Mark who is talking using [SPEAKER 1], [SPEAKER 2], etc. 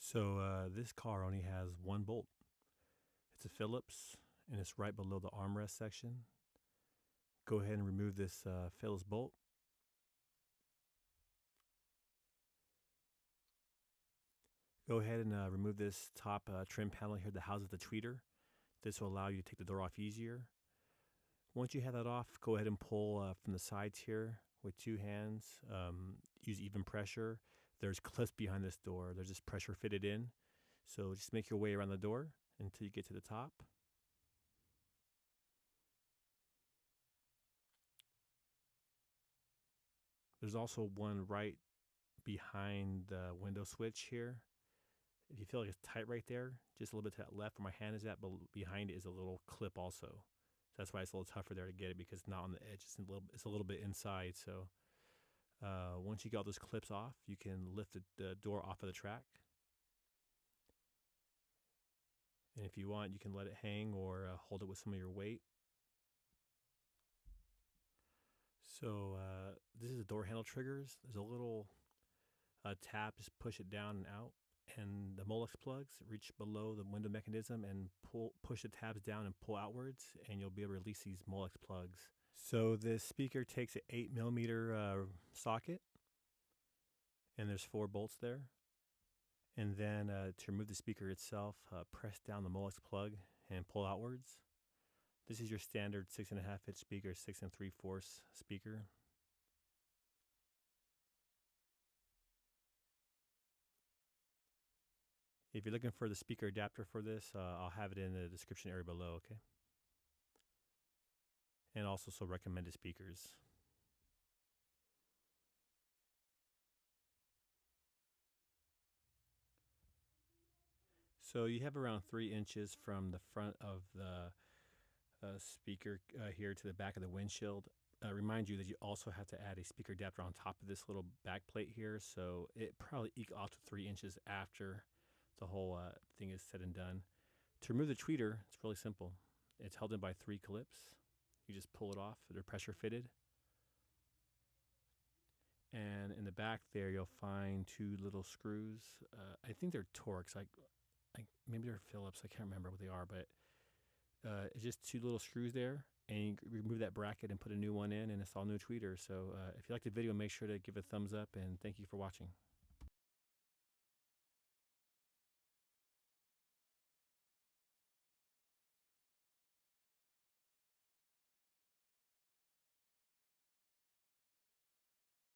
[SPEAKER 1] So this car only has one bolt. It's a Phillips, and it's right below the armrest section. Go ahead and remove this Phillips bolt. Go ahead and remove this top trim panel here that houses the tweeter. This will allow you to take the door off easier. Once you have that off, go ahead and pull from the sides here with two hands. Use even pressure. There's clips behind this door. There's just pressure fitted in. So just make your way around the door until you get to the top. There's also one right behind the window switch here. If you feel like it's tight right there, just a little bit to that left where my hand is at, but behind it is a little clip also. So that's why it's a little tougher there to get it, because it's not on the edge. It's a little bit inside. So once you get all those clips off, you can lift the door off of the track. And if you want, you can let it hang or hold it with some of your weight. So this is the door handle triggers. There's a little tab, just push it down and out. And the Molex plugs reach below the window mechanism and push the tabs down and pull outwards, and you'll be able to release these Molex plugs. So this speaker takes an 8mm socket, and there's 4 bolts there. And then to remove the speaker itself, press down the Molex plug and pull outwards. This is your standard 6.5 inch speaker, 6 3/4 speaker. If you're looking for the speaker adapter for this, I'll have it in the description area below, okay? And also some recommended speakers. So you have around 3 inches from the front of the speaker here to the back of the windshield. Remind you that you also have to add a speaker adapter on top of this little back plate here, so it probably equals out to 3 inches after the whole thing is said and done. To remove the tweeter, it's really simple. It's held in by 3 clips. You just pull it off. They're pressure fitted. And in the back there, you'll find 2 little screws. I think they're Torx. Maybe they're Phillips. I can't remember what they are, but it's just 2 little screws there. And you remove that bracket and put a new one in, and install a new tweeter. So if you like the video, make sure to give it a thumbs up, and thank you for watching.